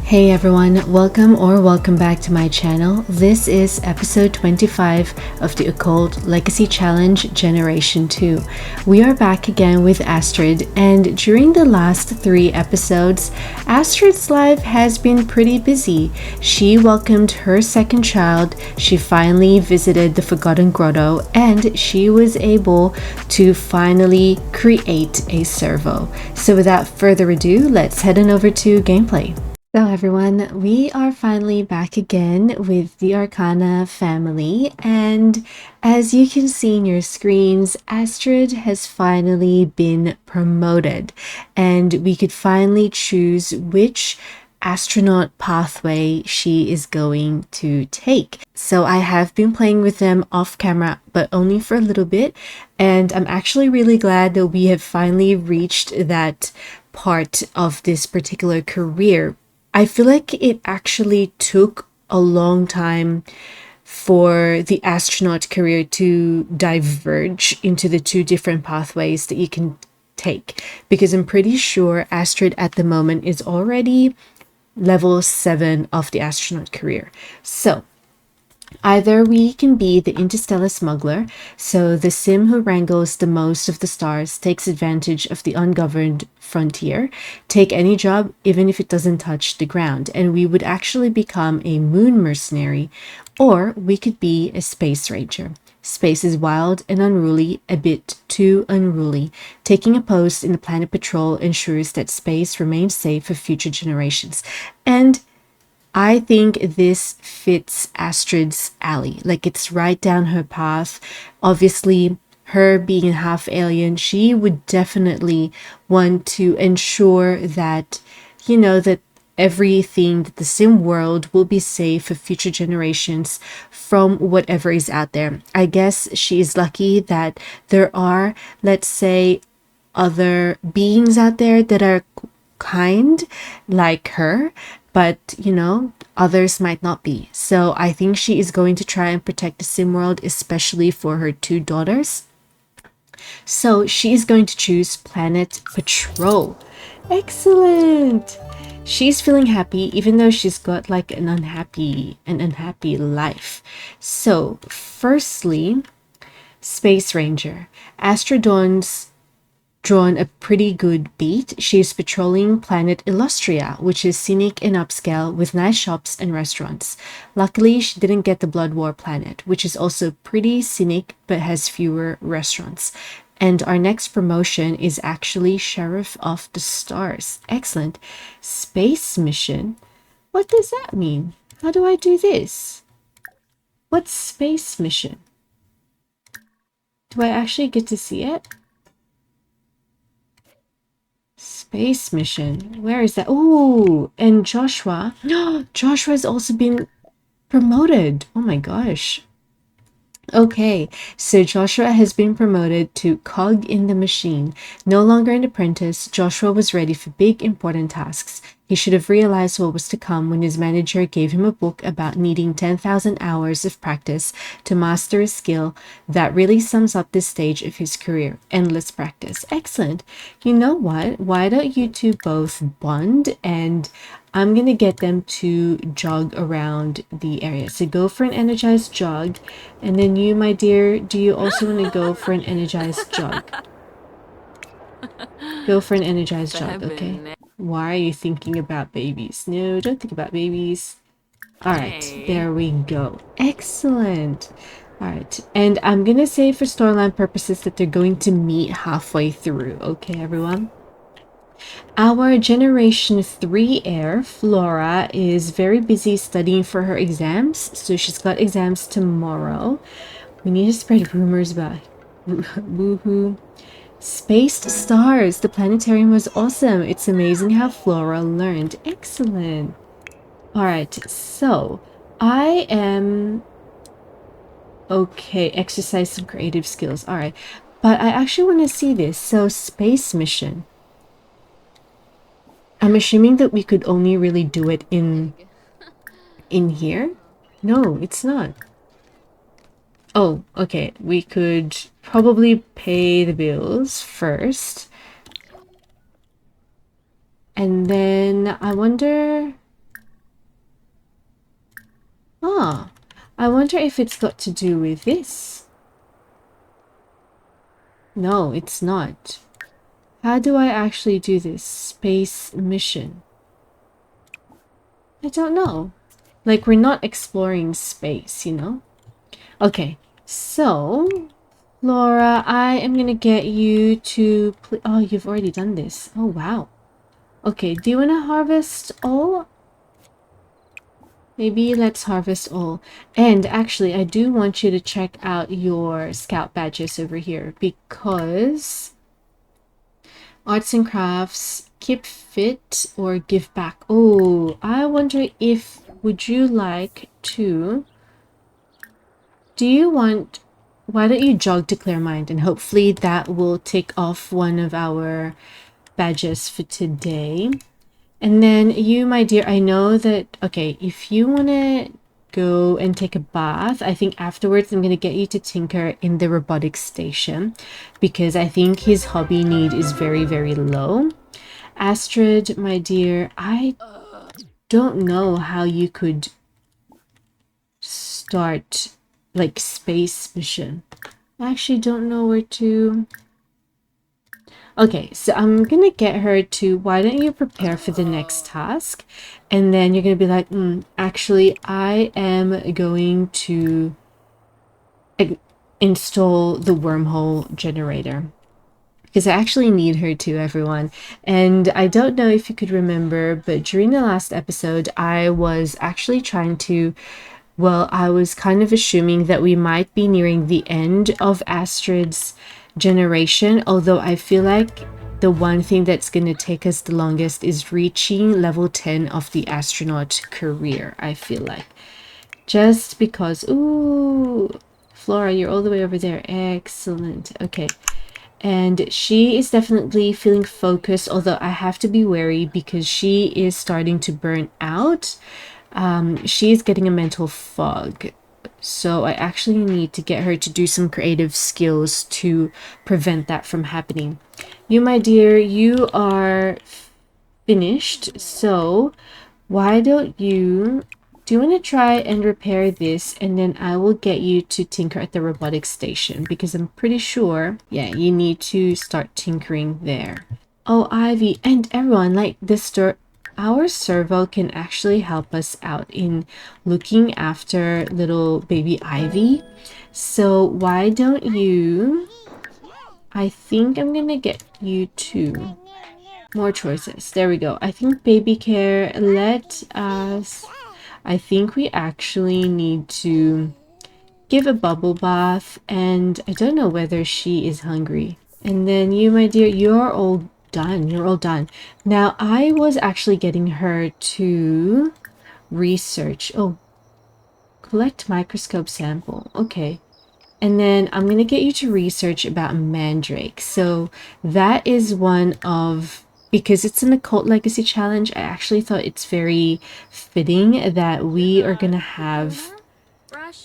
Hey everyone, welcome back to my channel. This is episode 25 of the Occult Legacy Challenge Generation 2. We are back again with Astrid, and during the last 3 episodes, Astrid's life has been pretty busy. She welcomed her second child, she finally visited the Forgotten Grotto, and she was able to finally create a servo. So without further ado, let's head on over to gameplay. So everyone, we are finally back again with the Arcana family, and as you can see in your screens, Astrid has finally been promoted, and we could finally choose which astronaut pathway she is going to take. So I have been playing with them off camera, but only for a little bit, and I'm actually really glad that we have finally reached that part of this particular career. I feel like it actually took a long time for the astronaut career to diverge into the 2 different pathways that you can take, because I'm pretty sure Astrid at the moment is already level 7 of the astronaut career. So either we can be the interstellar smuggler, so the sim who wrangles the most of the stars, takes advantage of the ungoverned frontier, take any job even if it doesn't touch the ground, and we would actually become a moon mercenary, or we could be a space ranger. Space is wild and unruly, a bit too unruly. Taking a post in the planet patrol ensures that space remains safe for future generations. And I think this fits Astrid's alley. Like, it's right down her path. Obviously, her being half alien, she would definitely want to ensure that, that everything, that the sim world will be safe for future generations from whatever is out there. I guess she is lucky that there are, let's say, other beings out there that are kind like her, but others might not be. So I think she is going to try and protect the sim world, especially for her 2 daughters. So she is going to choose Planet Patrol. Excellent. She's feeling happy even though she's got like an unhappy life. So firstly, Space Ranger. Astrodon's drawn a pretty good beat. She's patrolling planet Illustria, which is scenic and upscale with nice shops and restaurants. Luckily, she didn't get the Blood War planet, which is also pretty scenic but has fewer restaurants. And our next promotion is actually Sheriff of the Stars. Excellent. Space mission? What does that mean? How do I do this? What's space mission? Do I actually get to see it? Space mission. Where is that? Oh, and Joshua. Joshua has also been promoted. Oh my gosh. Okay, so Joshua has been promoted to cog in the machine. No longer an apprentice, Joshua was ready for big, important tasks. He should have realized what was to come when his manager gave him a book about needing 10,000 hours of practice to master a skill that really sums up this stage of his career. Endless practice. Excellent. You know what? Why don't you 2 both bond, and I'm going to get them to jog around the area. So go for an energized jog. And then you, my dear, do you also want to go for an energized jog? Go for an energized jog, okay? Why are you thinking about babies? No, don't think about babies. Alright, there we go. Excellent. Alright, and I'm going to say for storyline purposes that they're going to meet halfway through, okay, everyone? Our Generation 3 heir, Flora, is very busy studying for her exams, so she's got exams tomorrow. We need to spread rumors about woohoo. Spaced Stars, the planetarium was awesome. It's amazing how Flora learned. Excellent. Alright, so I am... Okay, exercise some creative skills. Alright, but I actually want to see this. So, space mission. I'm assuming that we could only really do it in here? No, it's not. Oh, okay. We could probably pay the bills first. And then I wonder... Ah, I wonder if it's got to do with this. No, it's not. How do I actually do this? Space mission. I don't know. Like, we're not exploring space, you know? Okay, so, Laura, I am gonna get you to... Oh, you've already done this. Oh, wow. Okay, do you want to harvest all? Maybe let's harvest all. And actually, I do want you to check out your scout badges over here because arts and crafts, keep fit or give back. Oh, I wonder if would you like to... Do you want... Why don't you jog to clear mind, and hopefully that will tick off one of our badges for today. And then you, my dear, I know that, okay, if you want to go and take a bath, I think afterwards I'm going to get you to tinker in the robotics station because I think his hobby need is very, very low. Astrid, my dear, I don't know how you could start like space mission. I actually don't know where to... Okay, so I'm gonna get her to, why don't you prepare for the next task? And then you're gonna be like, actually, I am going to install the wormhole generator. Because I actually need her to, everyone. And I don't know if you could remember, but during the last episode, I was actually trying to... Well, I was kind of assuming that we might be nearing the end of Astrid's generation, although I feel like the one thing that's going to take us the longest is reaching level 10 of the astronaut career, I feel like. Just because... Ooh, Flora, you're all the way over there. Excellent. Okay. And she is definitely feeling focused, although I have to be wary because she is starting to burn out. She is getting a mental fog. So I actually need to get her to do some creative skills to prevent that from happening. You, my dear, you are finished. So why don't you... Do you want to try and repair this, and then I will get you to tinker at the robotics station because I'm pretty sure, yeah, you need to start tinkering there. Oh, Ivy, and everyone, like our servo can actually help us out in looking after little baby Ivy. So why don't you... I think I'm gonna get you to... More choices. There we go. I think baby care, let us... I think we actually need to give a bubble bath, and I don't know whether she is hungry. And then you, my dear, you're all done. You're all done. Now, I was actually getting her to research. Oh, collect microscope sample. Okay. And then I'm going to get you to research about mandrake. So that is one of... Because it's an occult legacy challenge, I actually thought it's very fitting that we are going to have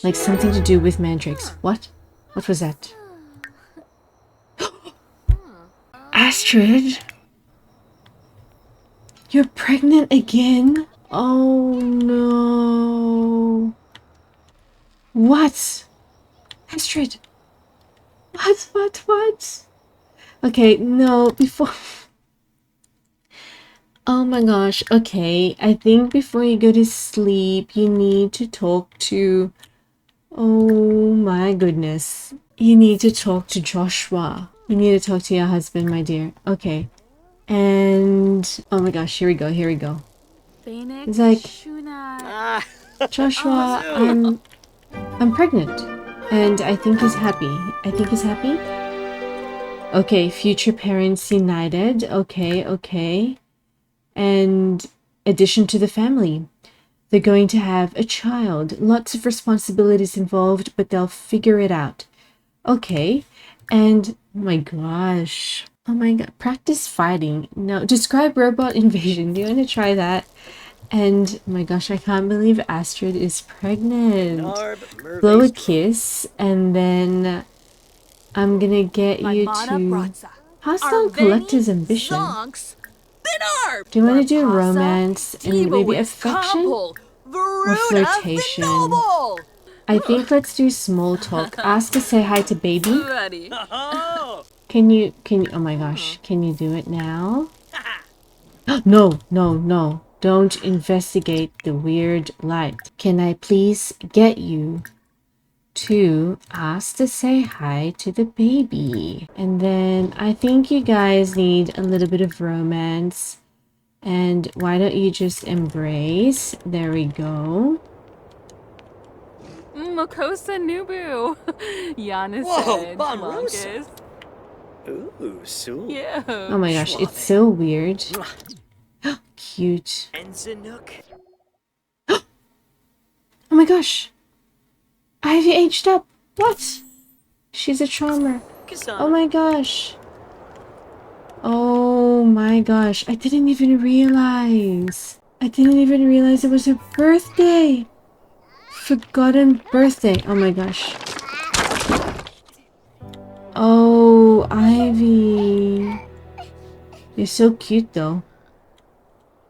like something to do with mandrakes. What? What was that? Astrid? You're pregnant again? Oh no. What? Astrid? What? Okay, no, before... Oh my gosh, okay. I think before you go to sleep, you need to talk to... Oh my goodness. You need to talk to Joshua. You need to talk to your husband, my dear. Okay. And... Oh my gosh, here we go. It's like... Joshua, I'm pregnant. And I think he's happy. Okay, future parents united. Okay. And addition to the family. They're going to have a child. Lots of responsibilities involved, but they'll figure it out. Okay. And, oh my gosh. Oh my god. Practice fighting. No, describe robot invasion. Do you want to try that? And, oh my gosh, I can't believe Astrid is pregnant. Blow a kiss, and then I'm gonna get you to... Hostile Collector's Ambition. Do you want to do romance and maybe affection? or flirtation. I think let's do small talk. Ask to say hi to baby. Can you, oh my gosh, can you do it now? No, no, no. Don't investigate the weird light. Can I please get you to ask to say hi to the baby? And then I think you guys need a little bit of romance. And why don't you just embrace? There we go. Makosa Nubu. Giannis Whoa, said, Marcus. Ooh, so. Yeah. Oh my gosh, it's so weird. Cute. Oh my gosh. Ivy aged up. What? She's a charmer. Oh my gosh. Oh my gosh. I didn't even realize. I didn't even realize it was her birthday. Forgotten birthday. Oh my gosh. Oh, Ivy. You're so cute though.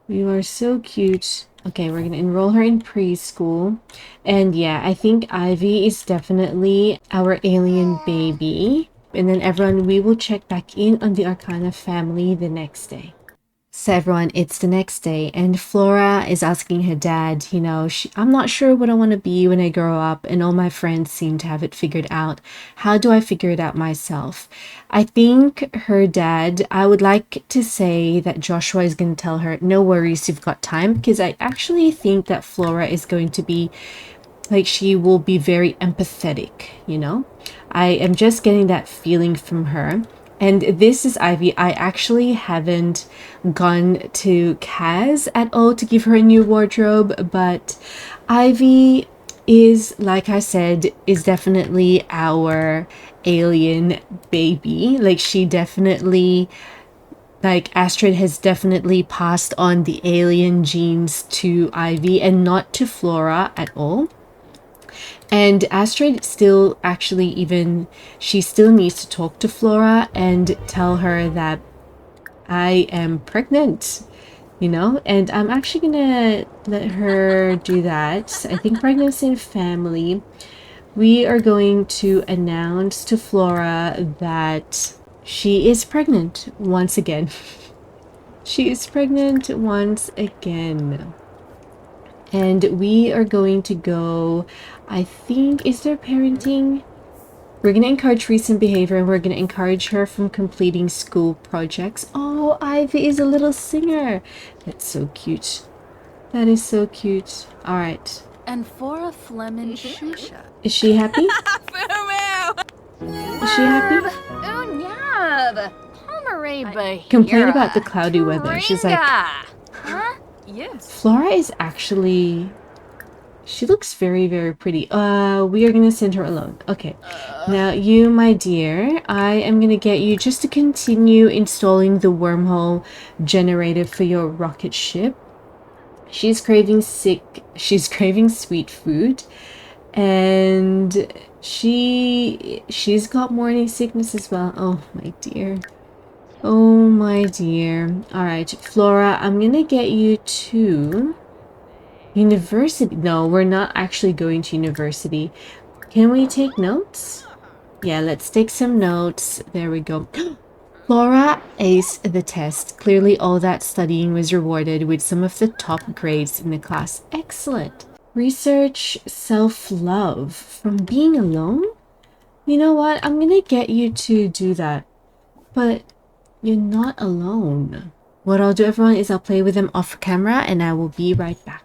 You are so cute. Okay, we're gonna enroll her in preschool. And yeah, I think Ivy is definitely our alien baby. And then everyone, we will check back in on the Arcana family the next day. So everyone, it's the next day and Flora is asking her dad, you know, I'm not sure what I want to be when I grow up, and all my friends seem to have it figured out. How do I figure it out myself? I think her dad, I would like to say that Joshua is going to tell her, no worries, you've got time, because I actually think that Flora is going to be like, she will be very empathetic, you know? I am just getting that feeling from her. And this is Ivy. I actually haven't gone to Kaz at all to give her a new wardrobe, but Ivy is, like I said, is definitely our alien baby. Like, she definitely, like, Astrid has definitely passed on the alien genes to Ivy and not to Flora at all. And Astrid still actually even, she still needs to talk to Flora and tell her that I am pregnant, you know? And I'm actually gonna let her do that. I think pregnancy and family, we are going to announce to Flora that she is pregnant once again. She is pregnant once again. And we are going to go, I think, is there parenting? We're going to encourage recent behavior and we're going to encourage her from completing school projects. Oh, Ivy is a little singer. That's so cute. That is so cute. All right. And for a Flemin Shusha. Is she happy? Is she happy? Complain about the cloudy weather. She's like, Huh? Yes. Flora is actually, she looks very, very pretty. We are going to send her alone. Okay. Now, you, my dear, I am going to get you just to continue installing the wormhole generator for your rocket ship. She's craving sweet food. And she's got morning sickness as well. Oh, my dear. Oh, my dear. All right, Flora, I'm going to get you to university. No, we're not actually going to university. Can we take notes? Yeah, let's take some notes. There we go. Flora aced the test. Clearly, all that studying was rewarded with some of the top grades in the class. Excellent. Research self-love from being alone? You know what? I'm going to get you to do that. But you're not alone. What I'll do, everyone, is I'll play with them off camera and I will be right back.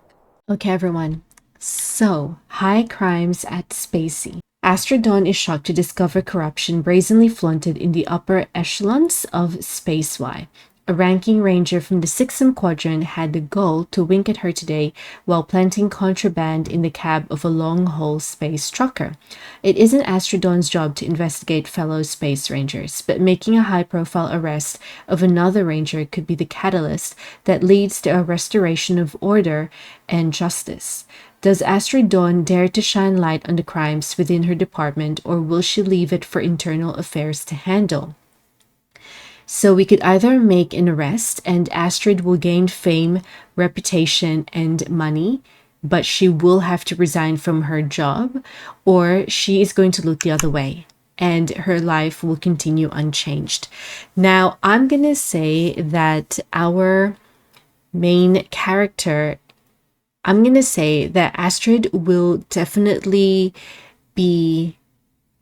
Okay, everyone. So, high crimes at spaceY. Astrid Dawn is shocked to discover corruption brazenly flaunted in the upper echelons of spaceY. A ranking ranger from the 6th Quadrant had the gall to wink at her today while planting contraband in the cab of a long-haul space trucker. It isn't Astrid Dawn's job to investigate fellow space rangers, but making a high-profile arrest of another ranger could be the catalyst that leads to a restoration of order and justice. Does Astrid Dawn dare to shine light on the crimes within her department, or will she leave it for internal affairs to handle? So we could either make an arrest and Astrid will gain fame, reputation, and money, but she will have to resign from her job, or she is going to look the other way and her life will continue unchanged. Now, I'm going to say that our main character, I'm going to say that Astrid will definitely be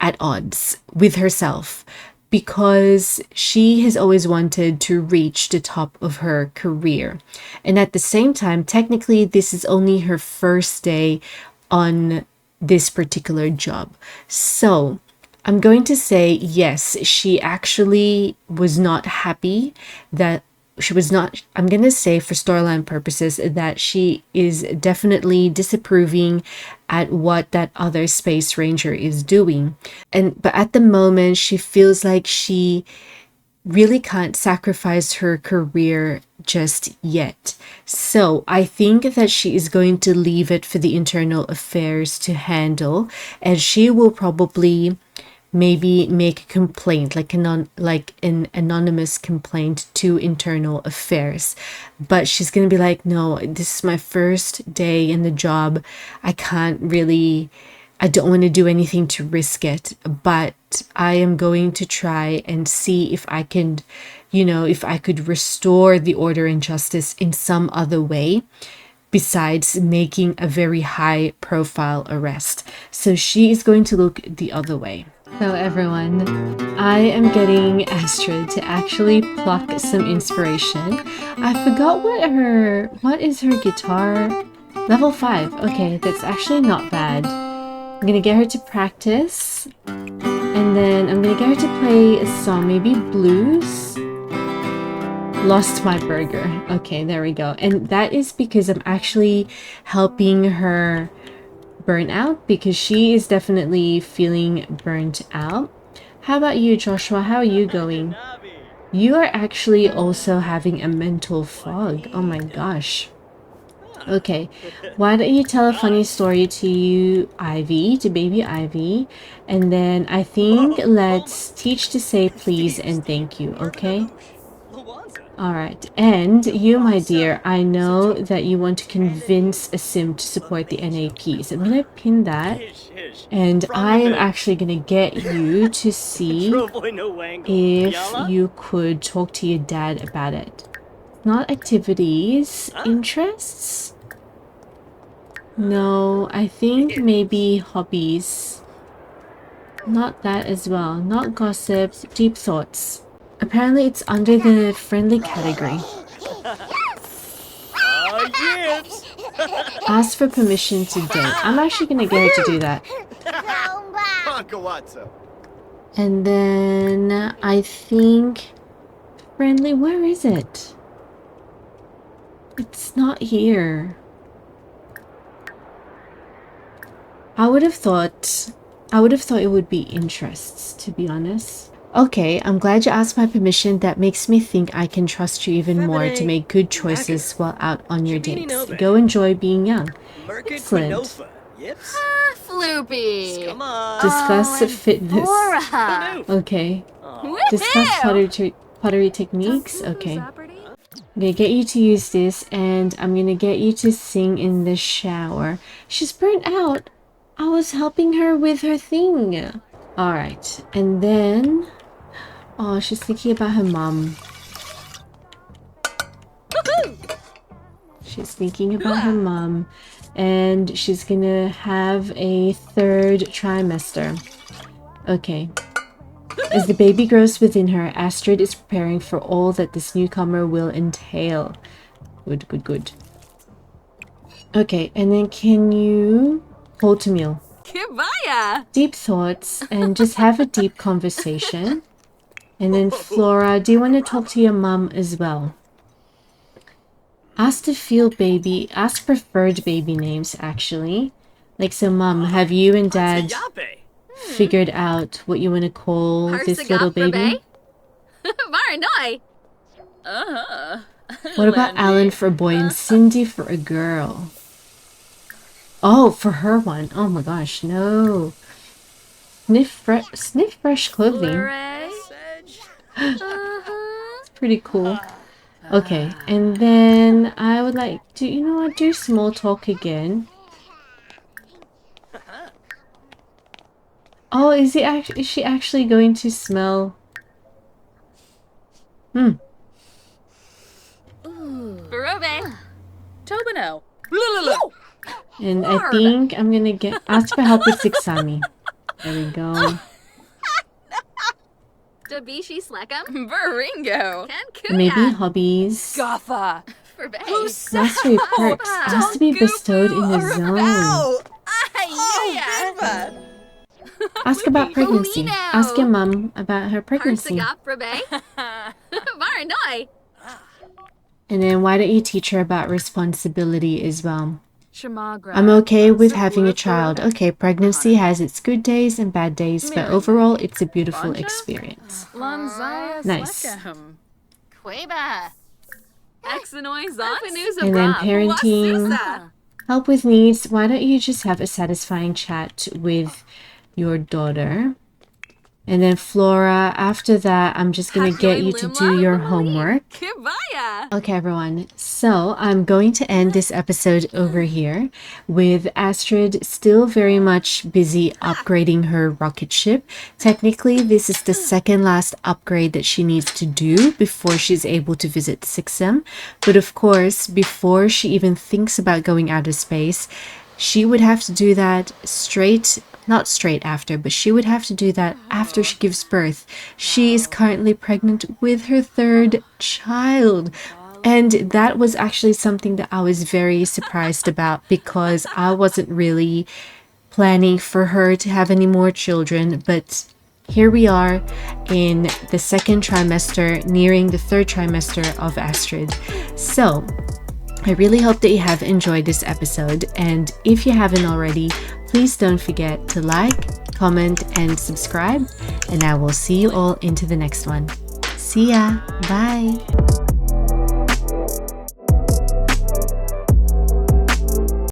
at odds with herself because she has always wanted to reach the top of her career. And at the same time, technically, this is only her first day on this particular job. So I'm going to say, yes, she actually was not happy that she was not, I'm going to say for storyline purposes that she is definitely disapproving at what that other space ranger is doing. But at the moment she feels like she really can't sacrifice her career just yet. So I think that she is going to leave it for the internal affairs to handle, and she will probably maybe make a complaint, like an anonymous complaint to internal affairs. But she's gonna be like, no, this is my first day in the job. I don't want to do anything to risk it, but I am going to try and see if I can, if I could restore the order and justice in some other way besides making a very high profile arrest. So she is going to look the other way. So everyone, I am getting Astrid to actually pluck some inspiration. I forgot what is her guitar? Level 5. Okay, that's actually not bad. I'm gonna get her to practice, and then I'm gonna get her to play a song, maybe blues. Lost my burger. Okay, there we go. And that is because I'm actually helping her burn out, because she is definitely feeling burnt out. How about you, Joshua? How are you going? You are actually also having a mental fog. Oh my gosh. Okay, why don't you tell a funny story to Ivy, to baby Ivy, and then I think let's teach to say please and thank you, okay? Alright, and you, my dear, I know that you want to convince a sim to support the NAPs. I'm gonna pin that, and I am actually gonna get you to see if you could talk to your dad about it. Not activities, interests? No, I think maybe hobbies. Not that as well. Not gossip, deep thoughts. Apparently it's under the friendly category. Ask for permission to date. I'm actually gonna get her to do that. And then I think friendly, where is it? It's not here. I would have thought it would be interests, to be honest. Okay, I'm glad you asked my permission. That makes me think I can trust you even more to make good choices while out on your dates. Go enjoy being young. Excellent. Floopy. Discuss fitness. Okay. Discuss pottery techniques. Okay. I'm gonna get you to use this, and I'm gonna get you to sing in the shower. She's burnt out. I was helping her with her thing. Alright, and then... Oh, she's thinking about her mom. She's thinking about her mom, and she's gonna have a third trimester. Okay. As the baby grows within her, Astrid is preparing for all that this newcomer will entail. Good, good, good. Okay, and then can you hold to meal? Kibaya. Deep thoughts, and just have a deep conversation. And then Flora, do you want to talk to your mum as well? Ask to feel baby, ask preferred baby names actually. Like, so mum, have you and dad figured out what you want to call this little baby? What about Alan for a boy and Cindy for a girl? Oh, for her one. Oh my gosh, no. Sniff fresh clothing. It's pretty cool. Okay, and then I would like to, you know what, do small talk again. Oh, is she actually going to smell? Barobe. Tobino. And I think I'm gonna ask for help with Sixami. There we go. Dabishi Slekam. Baringo. Maybe hobbies. Gotha. Mastery perks has to be bestowed in the zone. Ask about pregnancy. Ask your mum about her pregnancy. And then why don't you teach her about responsibility as well? Shamagra. I'm okay with having a child. Okay, pregnancy has its good days and bad days, but overall it's a beautiful experience. Lanzaya Nice. Queba. And then parenting, help with needs. Why don't you just have a satisfying chat with your daughter? And then Flora, after that, I'm just going to get you to do your homework. Okay, everyone. So I'm going to end this episode over here with Astrid still very much busy upgrading her rocket ship. Technically, this is the second last upgrade that she needs to do before she's able to visit the Sixem. But of course, before she even thinks about going out of space, she would have to do that not straight after, but she would have to do that after she gives birth. She is currently pregnant with her third child. And that was actually something that I was very surprised about because I wasn't really planning for her to have any more children. But here we are in the second trimester, nearing the third trimester of Astrid. So I really hope that you have enjoyed this episode, and if you haven't already, please don't forget to like, comment, and subscribe, and I will see you all into the next one. See ya! Bye!